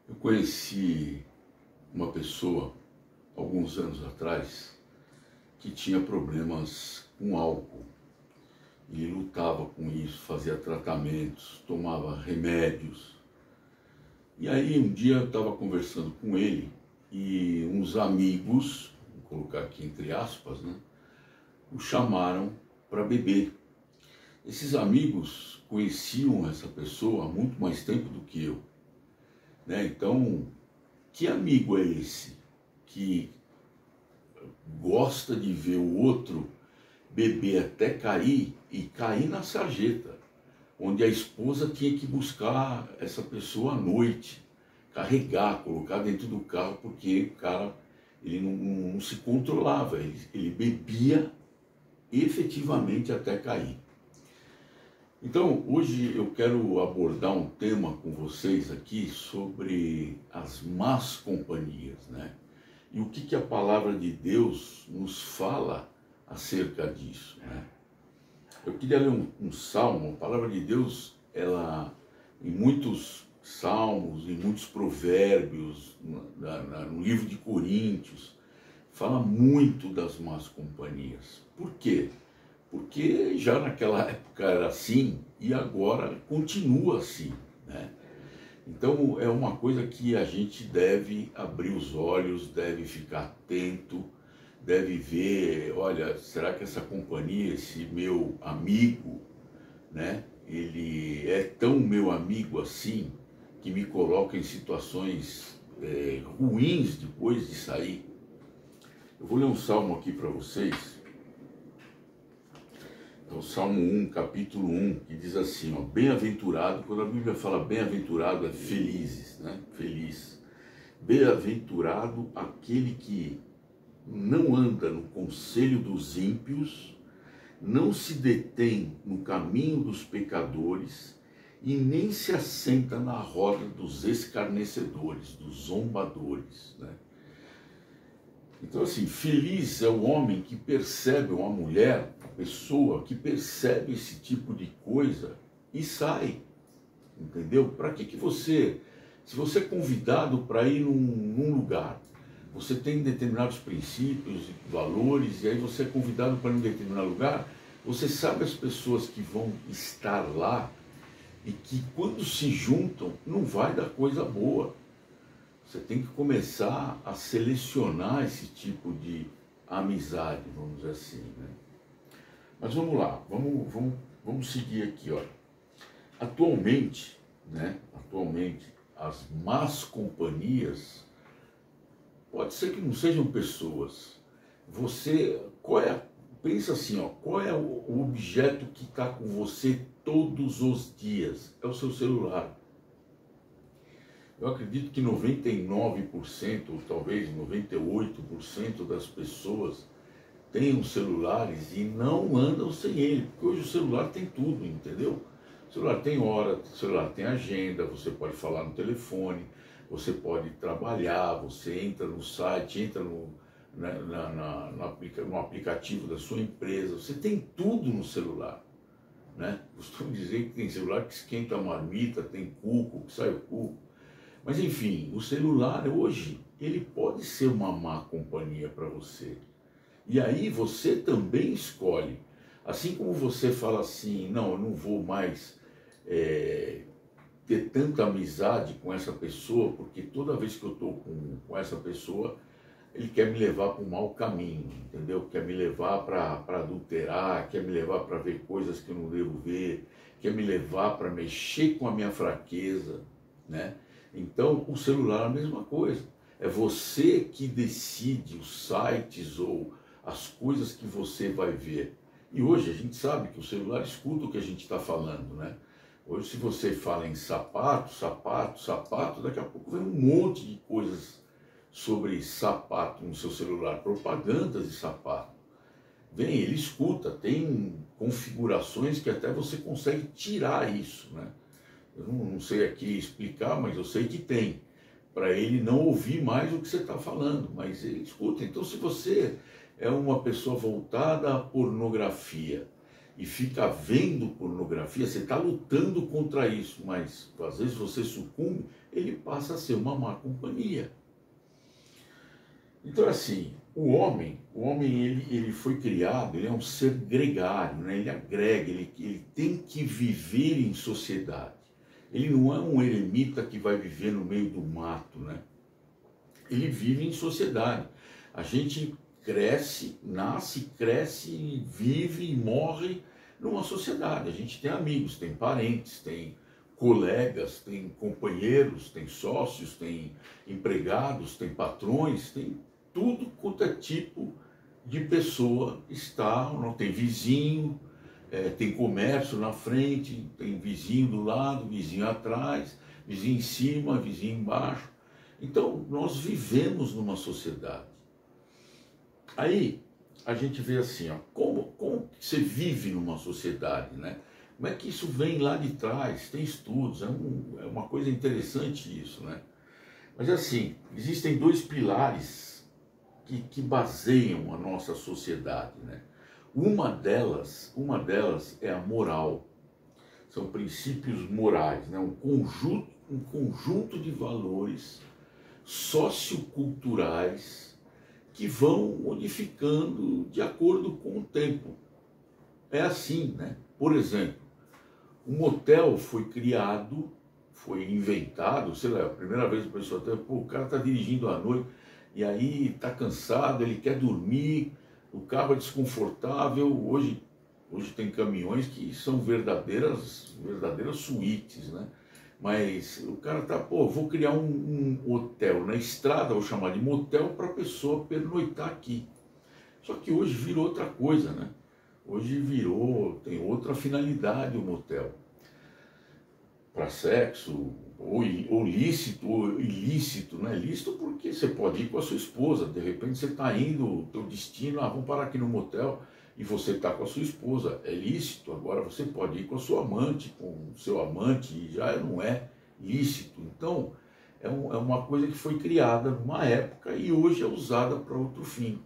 Eu conheci uma pessoa, alguns anos atrás, que tinha problemas com álcool. Ele lutava com isso, fazia tratamentos, tomava remédios. E aí um dia eu estava conversando com ele e uns amigos, vou colocar aqui entre aspas, né, o chamaram para beber. Esses amigos conheciam essa pessoa há muito mais tempo do que eu, né? Então, que amigo é esse que gosta de ver o outro beber até cair e cair na sarjeta, onde a esposa tinha que buscar essa pessoa à noite, carregar, colocar dentro do carro, porque o cara ele não se controlava, ele bebia efetivamente até cair. Então, hoje eu quero abordar um tema com vocês aqui sobre as más companhias, né? E o que a palavra de Deus nos fala acerca disso, né? Eu queria ler um salmo. A palavra de Deus, ela, em muitos salmos, em muitos provérbios, no livro de Coríntios, fala muito das más companhias. Por quê? Porque já naquela época era assim e agora continua assim, né? Então é uma coisa que a gente deve abrir os olhos, deve ficar atento, deve ver, olha, será que essa companhia, esse meu amigo, né, ele é tão meu amigo assim, que me coloca em situações ruins depois de sair? Eu vou ler um salmo aqui para vocês. É o Salmo 1, capítulo 1, que diz assim, ó, bem-aventurado, quando a Bíblia fala bem-aventurado, é felizes, né? Feliz. Bem-aventurado aquele que não anda no conselho dos ímpios, não se detém no caminho dos pecadores e nem se assenta na roda dos escarnecedores, dos zombadores, né? Então, assim, feliz é o homem que percebe, uma mulher, a pessoa que percebe esse tipo de coisa e sai, entendeu? Para que você, se você é convidado para ir num lugar, você tem determinados princípios e valores, e aí você é convidado para ir em determinado lugar, você sabe as pessoas que vão estar lá e que quando se juntam não vai dar coisa boa. Você tem que começar a selecionar esse tipo de amizade, vamos dizer assim, né? Mas vamos lá, vamos seguir aqui, olha. Atualmente, né? Atualmente, as más companhias, pode ser que não sejam pessoas. Pensa assim, ó, qual é o objeto que está com você todos os dias? É o seu celular. Eu acredito que 99%, ou talvez 98% das pessoas têm celulares e não andam sem ele, porque hoje o celular tem tudo, entendeu? O celular tem hora, o celular tem agenda, você pode falar no telefone, você pode trabalhar, você entra no site, entra no aplicativo da sua empresa, você tem tudo no celular, né? Costumo dizer que tem celular que esquenta a marmita, tem cuco, que sai o cuco. Mas enfim, o celular hoje, ele pode ser uma má companhia para você. E aí você também escolhe. Assim como você fala assim, não, eu não vou mais ter tanta amizade com essa pessoa, porque toda vez que eu estou com essa pessoa, ele quer me levar para um mau caminho, entendeu? Quer me levar para adulterar, quer me levar para ver coisas que eu não devo ver, quer me levar para mexer com a minha fraqueza, né? Então, o celular é a mesma coisa. É você que decide os sites ou as coisas que você vai ver. E hoje a gente sabe que o celular escuta o que a gente está falando, né? Hoje, se você fala em sapato, daqui a pouco vem um monte de coisas sobre sapato no seu celular, propagandas de sapato. Vem, ele escuta, tem configurações que até você consegue tirar isso, né? Eu não sei aqui explicar, mas eu sei que tem, para ele não ouvir mais o que você está falando, mas ele escuta. Então, se você é uma pessoa voltada à pornografia e fica vendo pornografia, você está lutando contra isso, mas às vezes você sucumbe, ele passa a ser uma má companhia. Então, assim, o homem ele foi criado, ele é um ser gregário, né? Ele agrega, ele tem que viver em sociedade. Ele não é um eremita que vai viver no meio do mato, né? Ele vive em sociedade. A gente cresce, nasce, cresce, vive e morre numa sociedade. A gente tem amigos, tem parentes, tem colegas, tem companheiros, tem sócios, tem empregados, tem patrões, tem tudo quanto é tipo de pessoa está, não tem vizinho, tem comércio na frente, tem vizinho do lado, vizinho atrás, vizinho em cima, vizinho embaixo. Então, nós vivemos numa sociedade. Aí, a gente vê assim, ó, como você vive numa sociedade, né? Como é que isso vem lá de trás? Tem estudos, é uma coisa interessante isso, né? Mas assim, existem dois pilares que baseiam a nossa sociedade, né? Uma delas é a moral. São princípios morais, né? Um conjunto de valores socioculturais que vão modificando de acordo com o tempo. É assim, né? Por exemplo, um motel foi criado, foi inventado, sei lá, a primeira vez que a pessoa até, pô, o cara está dirigindo à noite e aí está cansado, ele quer dormir, o carro é desconfortável. Hoje tem caminhões que são verdadeiras suítes, né? Mas o cara tá, pô, vou criar um hotel na estrada, vou chamar de motel para a pessoa pernoitar aqui. Só que hoje virou outra coisa, né? Hoje tem outra finalidade o motel. Para sexo, ou lícito, ou ilícito, né? Lícito porque você pode ir com a sua esposa, de repente você está indo, o teu destino, vamos parar aqui no motel, e você está com a sua esposa, é lícito. Agora você pode ir com a sua amante, com o seu amante, e já não é lícito. Então, é uma coisa que foi criada numa época e hoje é usada para outro fim.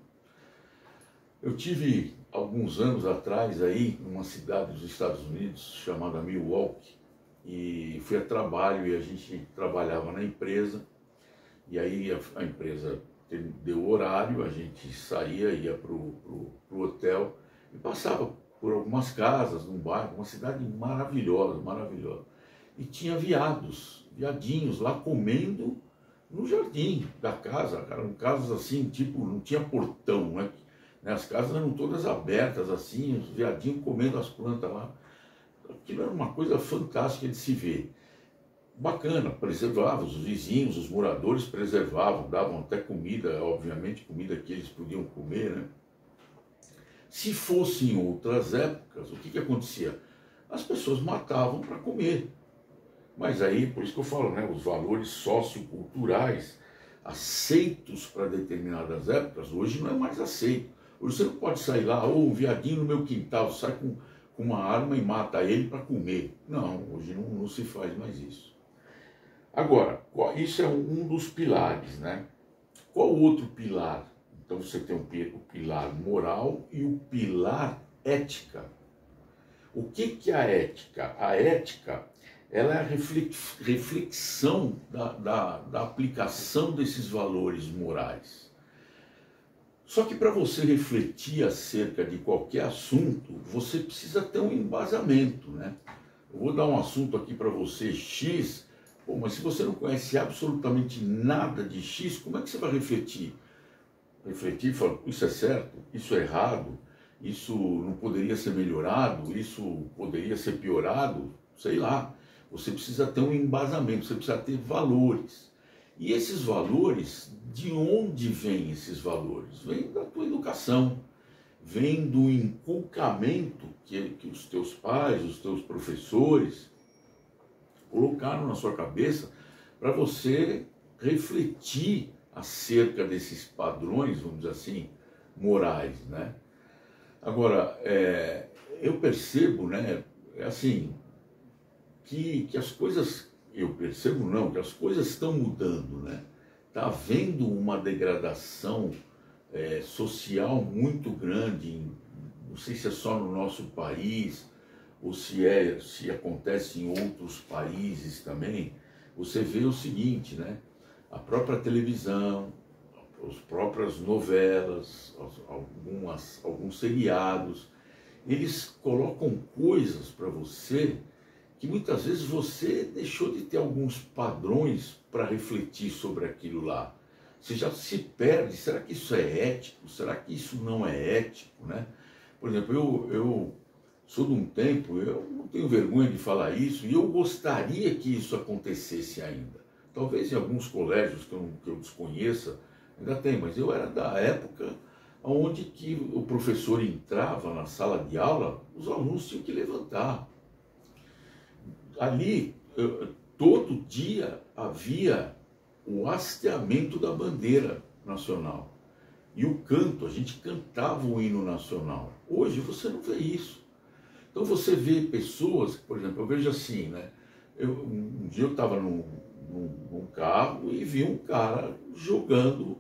Eu tive alguns anos atrás aí, numa cidade dos Estados Unidos, chamada Milwaukee, e fui a trabalho e a gente trabalhava na empresa, e aí a empresa deu horário, a gente saía, ia para o hotel e passava por algumas casas, num bairro, uma cidade maravilhosa, maravilhosa. E tinha viadinhos lá comendo no jardim da casa, eram casas assim, tipo, não tinha portão, né? As casas eram todas abertas assim, os viadinhos comendo as plantas lá. Aquilo era uma coisa fantástica de se ver. Bacana, preservava, os vizinhos, os moradores preservavam, davam até comida, obviamente comida que eles podiam comer, né? Se fosse em outras épocas, o que acontecia? As pessoas matavam para comer. Mas aí, por isso que eu falo, né, os valores socioculturais aceitos para determinadas épocas, hoje não é mais aceito. Hoje você não pode sair lá, ou um viadinho no meu quintal, sai com uma arma e mata ele para comer. Não, hoje não se faz mais isso. Agora, isso é um dos pilares, né? Qual o outro pilar? Então você tem o pilar moral e o pilar ética. O que é a ética? A ética, ela é a reflexão da aplicação desses valores morais. Só que para você refletir acerca de qualquer assunto, você precisa ter um embasamento, né? Eu vou dar um assunto aqui para você, X, pô, mas se você não conhece absolutamente nada de X, como é que você vai refletir? Refletir e falar, isso é certo, isso é errado, isso não poderia ser melhorado, isso poderia ser piorado, sei lá. Você precisa ter um embasamento, você precisa ter valores. E esses valores, de onde vêm esses valores? Vêm da tua educação, vem do inculcamento que os teus pais, os teus professores colocaram na sua cabeça para você refletir acerca desses padrões, vamos dizer assim, morais, né? Agora, eu percebo, né, assim, que as coisas, eu percebo não, que as coisas estão mudando, né? Está havendo uma degradação social muito grande, não sei se é só no nosso país, ou se acontece em outros países também, você vê o seguinte, né? A própria televisão, as próprias novelas, alguns seriados, eles colocam coisas para você que muitas vezes você deixou de ter alguns padrões para refletir sobre aquilo lá. Você já se perde, será que isso é ético? Será que isso não é ético, né? Por exemplo, eu sou de um tempo, eu não tenho vergonha de falar isso, e eu gostaria que isso acontecesse ainda. Talvez em alguns colégios que eu desconheça, ainda tem, mas eu era da época onde que o professor entrava na sala de aula, os alunos tinham que levantar. Ali, todo dia havia o hasteamento da bandeira nacional. E o canto, a gente cantava o hino nacional. Hoje você não vê isso. Então você vê pessoas, por exemplo, eu vejo assim, né? Um dia eu estava num carro e vi um cara jogando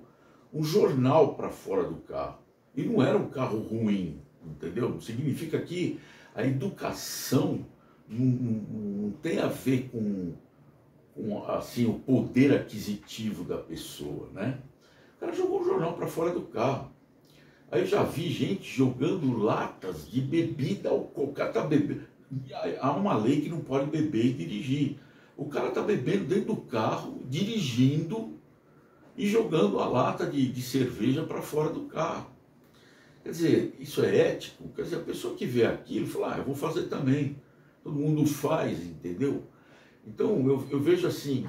um jornal para fora do carro. E não era um carro ruim, entendeu? Significa que a educação não tem a ver com assim, o poder aquisitivo da pessoa, né? O cara jogou um jornal para fora do carro. Aí eu já vi gente jogando latas de bebida alcoólica. O cara tá bebendo. Há uma lei que não pode beber e dirigir. O cara está bebendo dentro do carro, dirigindo e jogando a lata de cerveja para fora do carro. Quer dizer, isso é ético? Quer dizer, a pessoa que vê aquilo fala, eu vou fazer também. Todo mundo faz, entendeu? Então eu vejo assim,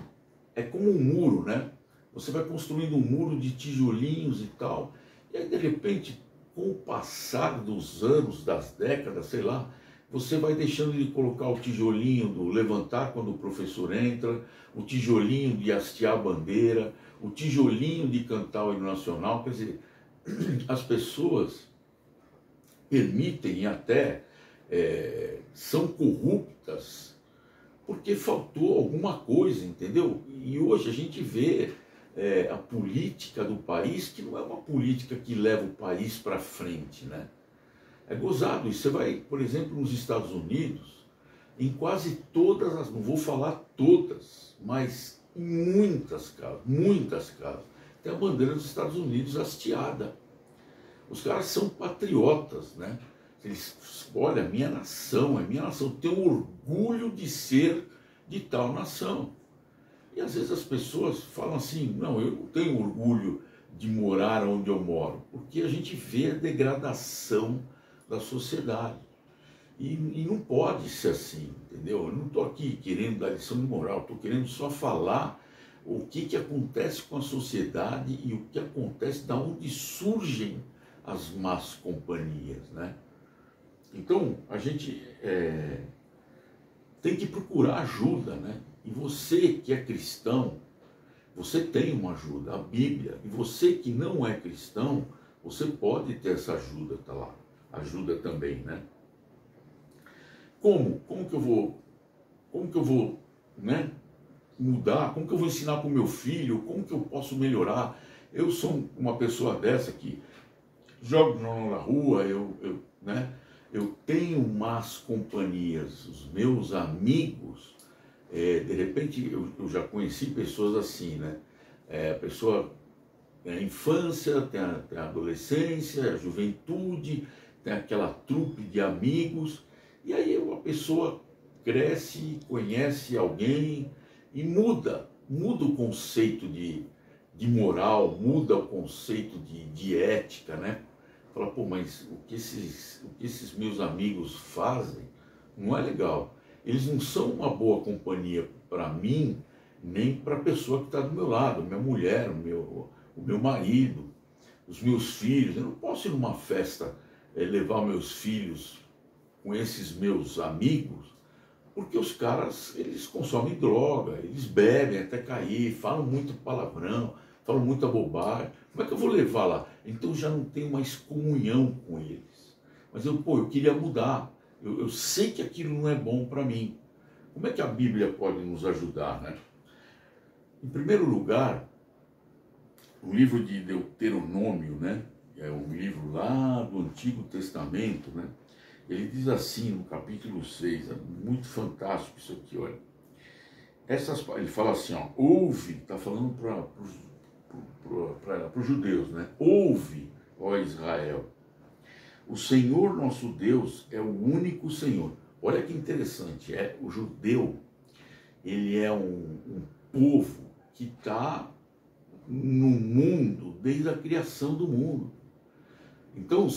é como um muro, né? Você vai construindo um muro de tijolinhos e tal, e aí de repente, com o passar dos anos, das décadas, sei lá, você vai deixando de colocar o tijolinho do levantar quando o professor entra, o tijolinho de hastear a bandeira, o tijolinho de cantar o hino nacional. Quer dizer, as pessoas permitem e até são corruptas porque faltou alguma coisa, entendeu? E hoje a gente vê a política do país, que não é uma política que leva o país para frente, né? É gozado. E você vai, por exemplo, nos Estados Unidos, em quase todas as, não vou falar todas, mas em muitas casas, tem a bandeira dos Estados Unidos hasteada. Os caras são patriotas, né? Eles, olha, é minha nação, tenho orgulho de ser de tal nação. E às vezes as pessoas falam assim, não, eu não tenho orgulho de morar onde eu moro, porque a gente vê a degradação da sociedade. E não pode ser assim, entendeu? Eu não estou aqui querendo dar lição de moral, estou querendo só falar o que acontece com a sociedade e o que acontece, da onde surgem as más companhias, né? Então, a gente tem que procurar ajuda, né? E você que é cristão, você tem uma ajuda, a Bíblia. E você que não é cristão, você pode ter essa ajuda, tá lá. Ajuda também, né? Como que eu vou, né, mudar? Como que eu vou ensinar para o meu filho? Como que eu posso melhorar? Eu sou uma pessoa dessa que jogo na rua, né? Eu tenho más companhias, os meus amigos, de repente eu já conheci pessoas assim, né? A pessoa tem a infância, tem a adolescência, a juventude, tem aquela trupe de amigos, e aí a pessoa cresce, conhece alguém e muda o conceito de moral, muda o conceito de ética, né? Fala, pô, mas o que esses meus amigos fazem não é legal. Eles não são uma boa companhia para mim, nem para a pessoa que está do meu lado, minha mulher, o meu marido, os meus filhos. Eu não posso ir numa festa levar meus filhos com esses meus amigos, porque os caras, eles consomem droga, eles bebem até cair, falam muito palavrão, falam muita bobagem. Como é que eu vou levar lá? Então já não tenho mais comunhão com eles. Mas eu queria mudar. Eu sei que aquilo não é bom para mim. Como é que a Bíblia pode nos ajudar, né? Em primeiro lugar, o livro de Deuteronômio, né? É um livro lá do Antigo Testamento, né? Ele diz assim no capítulo 6, é muito fantástico isso aqui, olha. ele fala assim, ó, ouve, está falando para os judeus, né? Ouve, ó Israel, o Senhor nosso Deus é o único Senhor. Olha que interessante, o judeu, ele é um povo que está no mundo desde a criação do mundo. Então,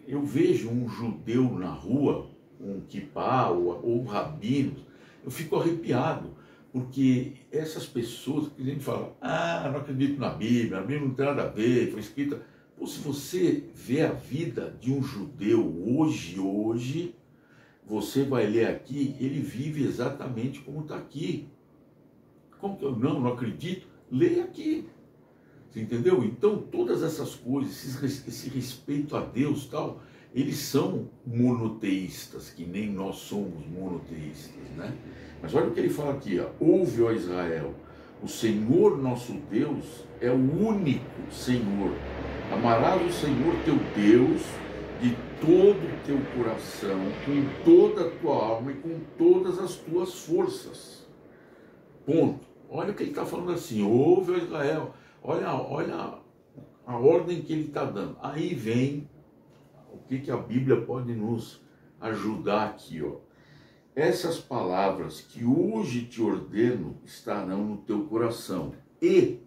eu vejo um judeu na rua, um kippá ou rabinos, eu fico arrepiado, porque essas pessoas que a gente fala, não acredito na Bíblia, a Bíblia não tem nada a ver, foi escrita. Pô, se você vê a vida de um judeu hoje, você vai ler aqui, ele vive exatamente como está aqui. Como que eu não acredito? Leia aqui. Você entendeu? Então, todas essas coisas, esse respeito a Deus tal, eles são monoteístas, que nem nós somos monoteístas, né? Mas olha o que ele fala aqui, ó. Ouve, ó Israel, o Senhor nosso Deus é o único Senhor. Amarás o Senhor teu Deus de todo o teu coração, com toda a tua alma e com todas as tuas forças. Ponto. Olha o que ele está falando assim, ouve, ó Israel. Olha a ordem que ele está dando. Aí vem o que a Bíblia pode nos ajudar aqui, ó. Essas palavras que hoje te ordeno estarão no teu coração, e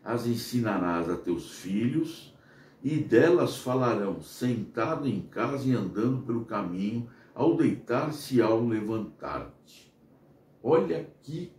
as ensinarás a teus filhos, e delas falarão sentado em casa e andando pelo caminho, ao deitar-se e ao levantar-te. Olha que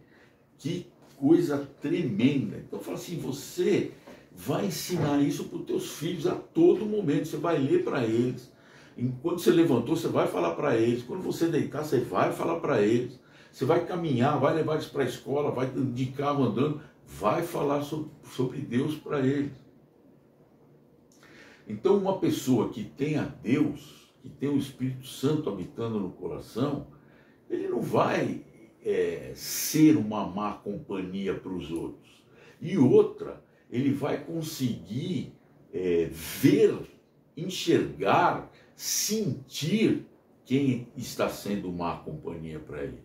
coisa tremenda. Então fala assim, você vai ensinar isso para os teus filhos a todo momento, você vai ler para eles. Enquanto você levantou, você vai falar para eles. Quando você deitar, você vai falar para eles. Você vai caminhar, vai levar eles para a escola, vai de carro andando, vai falar sobre Deus para eles. Então, uma pessoa que tem a Deus, que tem o Espírito Santo habitando no coração, ele não vai ser uma má companhia para os outros. E outra, ele vai conseguir ver, enxergar, sentir quem está sendo má companhia para ele.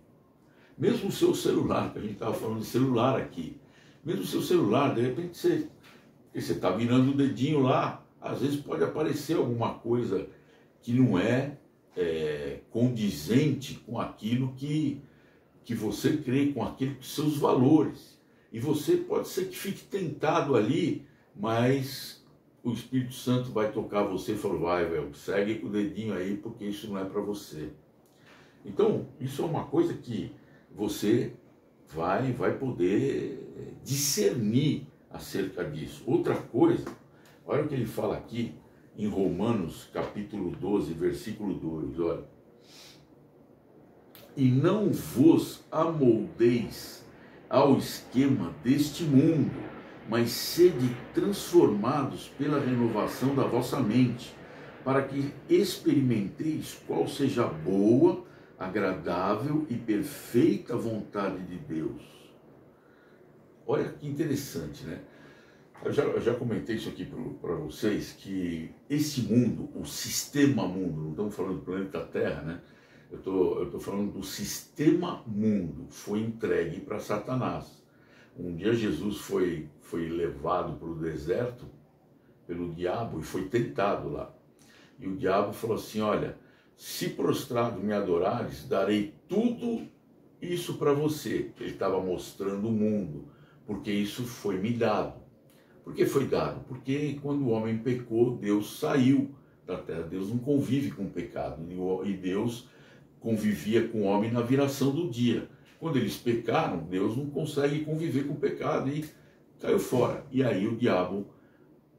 Mesmo o seu celular, que a gente estava falando de celular aqui, mesmo o seu celular, de repente você está virando o dedinho lá, às vezes pode aparecer alguma coisa que não é condizente com aquilo que você crê, com aquilo que seus valores. E você pode ser que fique tentado ali, mas o Espírito Santo vai tocar você e falar, vai, velho, segue com o dedinho aí, porque isso não é para você. Então, isso é uma coisa que você vai poder discernir acerca disso. Outra coisa, olha o que ele fala aqui em Romanos capítulo 12, versículo 2, olha. E não vos amoldeis ao esquema deste mundo, mas sede transformados pela renovação da vossa mente, para que experimenteis qual seja a boa, agradável e perfeita vontade de Deus. Olha que interessante, né? Eu já comentei isso aqui para vocês, que esse mundo, o sistema mundo, não estamos falando do planeta Terra, né? Eu tô falando do sistema mundo, foi entregue para Satanás. Um dia Jesus foi levado para o deserto pelo diabo e foi tentado lá. E o diabo falou assim, olha, se prostrado me adorares, darei tudo isso para você. Ele estava mostrando o mundo, porque isso foi me dado. Por que foi dado? Porque quando o homem pecou, Deus saiu da terra. Deus não convive com o pecado. E Deus convivia com o homem na viração do dia. Quando eles pecaram, Deus não consegue conviver com o pecado e caiu fora. E aí o diabo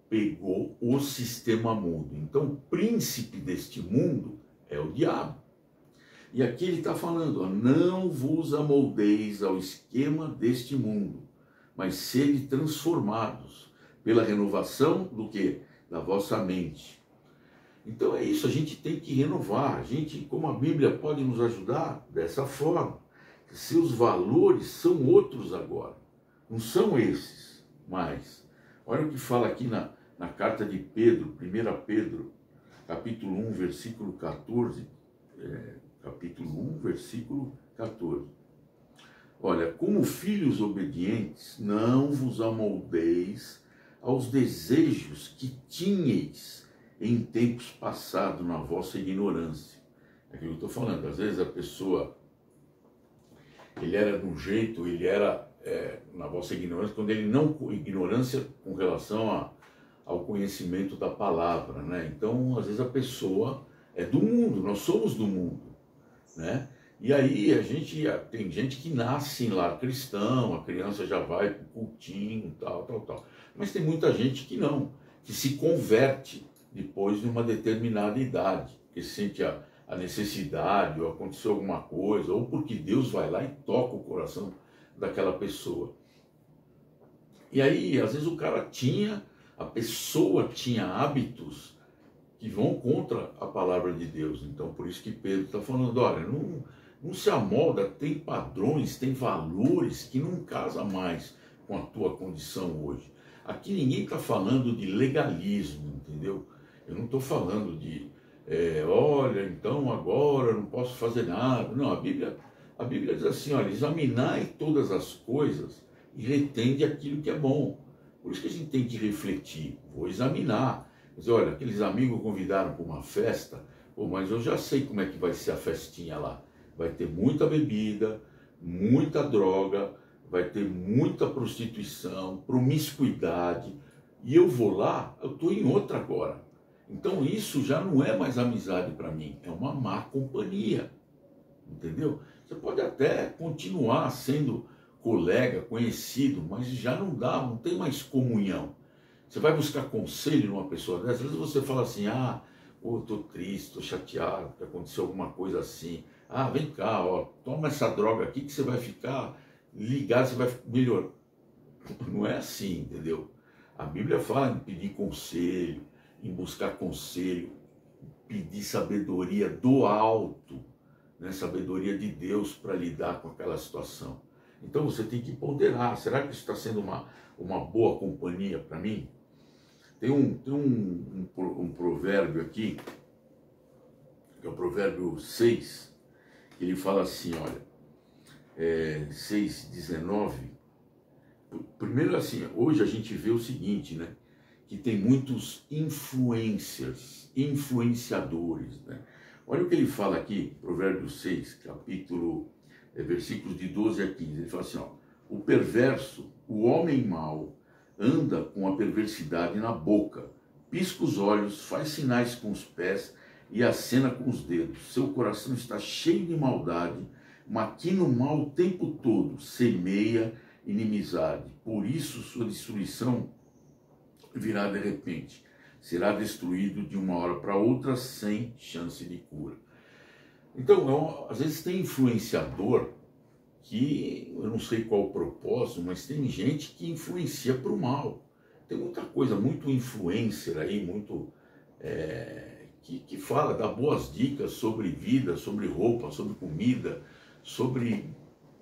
pegou o sistema mundo. Então o príncipe deste mundo é o diabo. E aqui ele está falando, ó, não vos amoldeis ao esquema deste mundo, mas sede transformados pela renovação do quê? Da vossa mente. Então é isso, a gente tem que renovar. A gente, como a Bíblia pode nos ajudar? Dessa forma. Seus valores são outros agora. Não são esses mais. Olha o que fala aqui na carta de Pedro, 1 Pedro, capítulo 1, versículo 14. Capítulo 1, versículo 14. Olha, como filhos obedientes, não vos amoldeis aos desejos que tinhais em tempos passados na vossa ignorância. É aquilo que eu estou falando. Às vezes a pessoa, ele era de um jeito, ele era na vossa ignorância, quando ele não, ignorância com relação ao conhecimento da palavra, né? Então, às vezes a pessoa é do mundo, nós somos do mundo, né? E aí tem gente que nasce lá cristão, a criança já vai para o cultinho, tal. Mas tem muita gente que não, que se converte depois de uma determinada idade, que sente a necessidade, ou aconteceu alguma coisa, ou porque Deus vai lá e toca o coração daquela pessoa. E aí, às vezes a pessoa tinha hábitos que vão contra a palavra de Deus. Então, por isso que Pedro está falando, olha, não se amolda, tem padrões, tem valores que não casam mais com a tua condição hoje. Aqui ninguém está falando de legalismo, entendeu? Eu não estou falando de, olha, então agora eu não posso fazer nada. Não, a Bíblia diz assim, olha, examinai todas as coisas e retende aquilo que é bom. Por isso que a gente tem que refletir, vou examinar. Dizer, olha, aqueles amigos convidaram para uma festa, pô, mas eu já sei como é que vai ser a festinha lá. Vai ter muita bebida, muita droga, vai ter muita prostituição, promiscuidade, e eu vou lá, eu estou em outra agora. Então isso já não é mais amizade para mim, é uma má companhia, entendeu? Você pode até continuar sendo colega, conhecido, mas já não dá, não tem mais comunhão. Você vai buscar conselho numa pessoa dessa, às vezes você fala assim, estou triste, estou chateado, que aconteceu alguma coisa assim. Vem cá, ó, toma essa droga aqui que você vai ficar ligado, você vai melhorar. Não é assim, entendeu? A Bíblia fala em pedir conselho, em buscar conselho, pedir sabedoria do alto, né? Sabedoria de Deus para lidar com aquela situação. Então você tem que ponderar, será que isso está sendo uma boa companhia para mim? Tem um provérbio aqui, que é o provérbio 6, que ele fala assim, olha, 6:19. Primeiro assim, hoje a gente vê o seguinte, né? Que tem muitos influencers, influenciadores, né? Olha o que ele fala aqui, provérbio 6, versículos de 12 a 15. Ele fala assim, ó, o perverso, o homem mau, anda com a perversidade na boca, pisca os olhos, faz sinais com os pés e acena com os dedos. Seu coração está cheio de maldade, maquina o mal o tempo todo, semeia inimizade. Por isso sua destruição virá de repente. Será destruído de uma hora para outra sem chance de cura. Então, às vezes tem influenciador que, eu não sei qual o propósito, mas tem gente que influencia para o mal. Tem muita coisa, muito influencer aí, muito que fala, dá boas dicas sobre vida, sobre roupa, sobre comida, sobre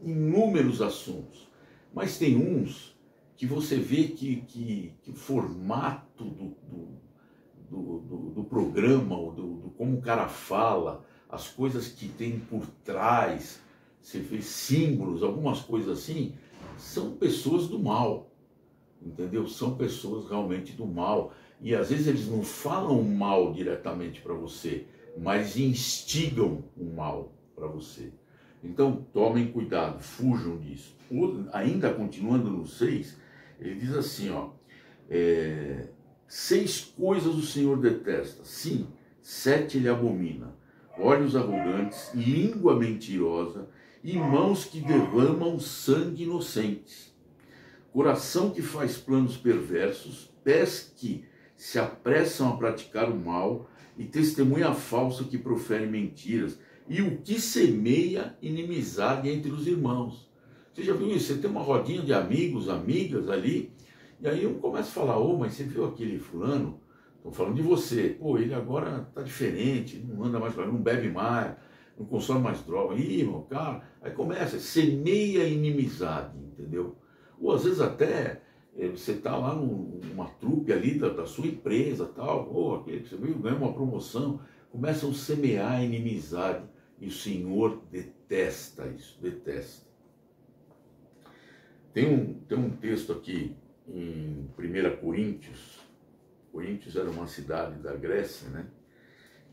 inúmeros assuntos. Mas tem uns que você vê que o formato do programa, do como o cara fala, as coisas que tem por trás, você vê símbolos, algumas coisas assim, são pessoas do mal, entendeu? São pessoas realmente do mal. E às vezes eles não falam mal diretamente para você, mas instigam o mal para você. Então tomem cuidado, fujam disso. Ainda continuando no 6, ele diz assim, ó, 6 coisas o Senhor detesta, sim, 7 ele abomina: olhos arrogantes, língua mentirosa e mãos que derramam sangue inocentes, coração que faz planos perversos, pés que se apressam a praticar o mal e testemunha falsa que profere mentiras, e o que semeia inimizade entre os irmãos. Você já viu isso? Você tem uma rodinha de amigos, amigas ali, e aí um começa a falar, mas você viu aquele fulano? Estão falando de você. Ele agora está diferente, não anda mais, não bebe mais, não consome mais droga. Ih, meu cara, aí começa, semeia inimizade, entendeu? Ou às vezes até você está lá numa trupe ali da sua empresa, tal, aquele que você viu, ganha uma promoção, começam a semear inimizade, e o Senhor detesta isso, detesta. Tem um texto aqui em 1 Coríntios. Coríntios era uma cidade da Grécia, né?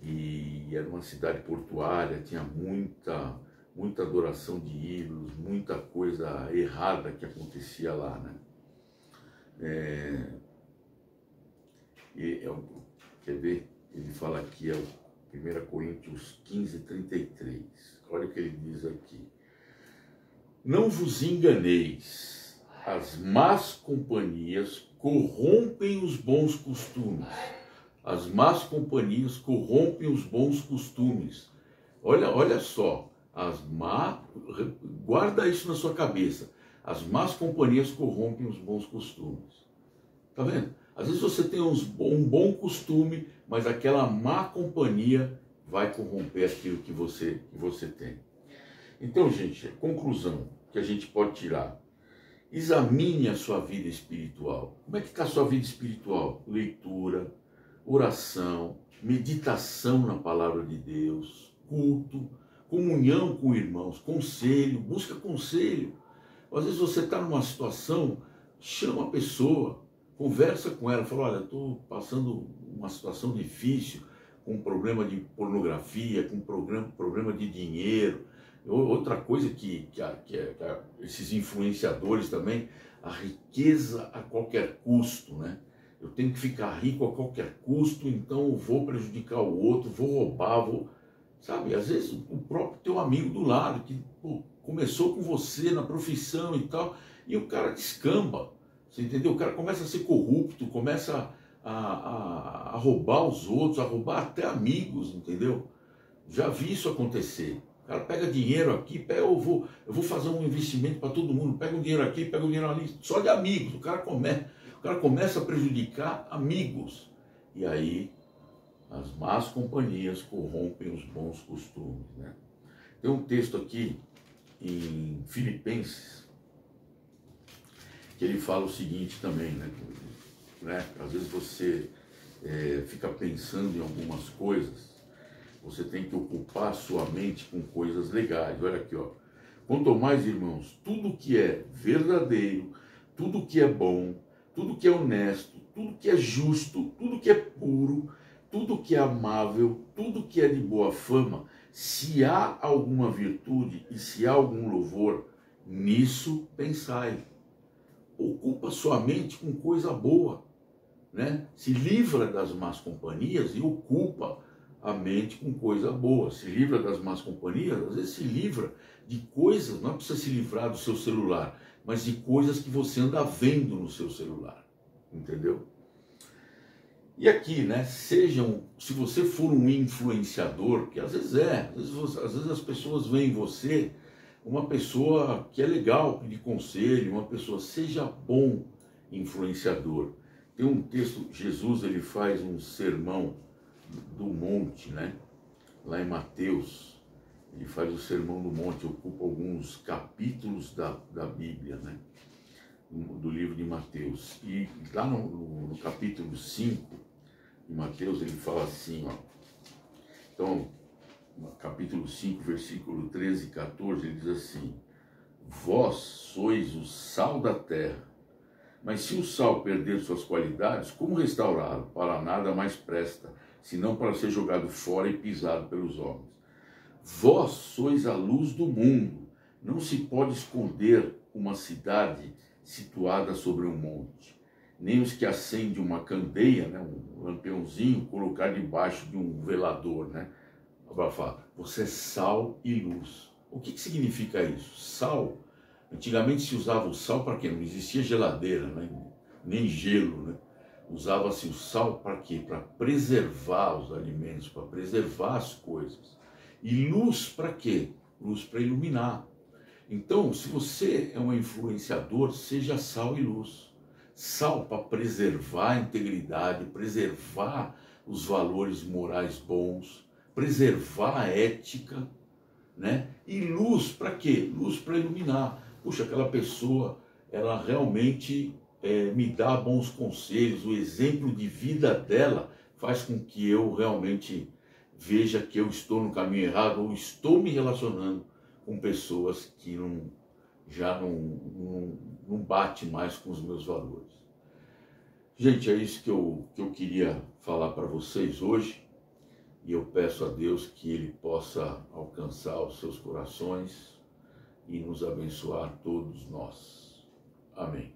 E era uma cidade portuária, tinha muita adoração de ídolos, muita coisa errada que acontecia lá, né? Quer ver? Ele fala aqui, é o 1 Coríntios 15:33. Olha o que ele diz aqui. Não vos enganeis, as más companhias corrompem os bons costumes. As más companhias corrompem os bons costumes. Olha só, guarda isso na sua cabeça. As más companhias corrompem os bons costumes. Tá vendo? Às vezes você tem um bom costume, mas aquela má companhia vai corromper aquilo que você tem. Então, gente, conclusão que a gente pode tirar. Examine a sua vida espiritual. Como é que está a sua vida espiritual? Leitura, oração, meditação na palavra de Deus, culto, comunhão com irmãos, conselho, busca conselho. Às vezes você está numa situação, chama a pessoa, conversa com ela, fala, olha, estou passando uma situação difícil, com um problema de pornografia, com um problema de dinheiro. Outra coisa que esses influenciadores também, a riqueza a qualquer custo, né? Eu tenho que ficar rico a qualquer custo, então eu vou prejudicar o outro, vou roubar, Sabe, às vezes o próprio teu amigo do lado, que começou com você na profissão e tal, e o cara descamba, você entendeu? O cara começa a ser corrupto, começa a roubar os outros, a roubar até amigos, entendeu? Já vi isso acontecer. O cara pega dinheiro aqui, eu vou fazer um investimento para todo mundo, pega um dinheiro aqui, pega um dinheiro ali, só de amigos. O cara começa a prejudicar amigos. E aí as más companhias corrompem os bons costumes, né? Tem um texto aqui em Filipenses que ele fala o seguinte também, né? Às vezes você fica pensando em algumas coisas, você tem que ocupar a sua mente com coisas legais. Olha aqui, ó. Quanto mais, irmãos, tudo que é verdadeiro, tudo que é bom, tudo que é honesto, tudo que é justo, tudo que é puro, tudo que é amável, tudo que é de boa fama, se há alguma virtude e se há algum louvor, nisso pensai. Ocupa sua mente com coisa boa, né? Se livra das más companhias e ocupa a mente com coisa boa. Se livra das más companhias, às vezes se livra de coisas, não precisa se livrar do seu celular, mas de coisas que você anda vendo no seu celular, entendeu? E aqui, né, se você for um influenciador, que às vezes às vezes as pessoas veem em você uma pessoa que é legal, pedir conselho, uma pessoa, seja bom influenciador. Tem um texto, Jesus ele faz um sermão do monte, né? Lá em Mateus, ele faz o sermão do monte, ocupa alguns capítulos da Bíblia, né? Do livro de Mateus. E lá no capítulo 5 de Mateus, ele fala assim, ó. Então, capítulo 5, versículo 13 e 14, ele diz assim: vós sois o sal da terra, mas se o sal perder suas qualidades, como restaurá-lo? Para nada mais presta, senão para ser jogado fora e pisado pelos homens. Vós sois a luz do mundo. Não se pode esconder uma cidade situada sobre um monte. Nem os que acendem uma candeia, né, um lampiãozinho, colocar debaixo de um velador, né? Para falar, você é sal e luz. O que significa isso? Sal. Antigamente se usava o sal para quê? Não existia geladeira, né? Nem gelo, né? Usava-se o sal para quê? Para preservar os alimentos, para preservar as coisas. E luz para quê? Luz para iluminar. Então, se você é um influenciador, seja sal e luz. Sal para preservar a integridade, preservar os valores morais bons, preservar a ética, né? E luz para quê? Luz para iluminar. Puxa, aquela pessoa, ela realmente me dá bons conselhos, o exemplo de vida dela faz com que eu realmente veja que eu estou no caminho errado ou estou me relacionando com pessoas que já não bate mais com os meus valores. Gente, é isso que eu queria falar para vocês hoje, e eu peço a Deus que Ele possa alcançar os seus corações e nos abençoar todos nós. Amém.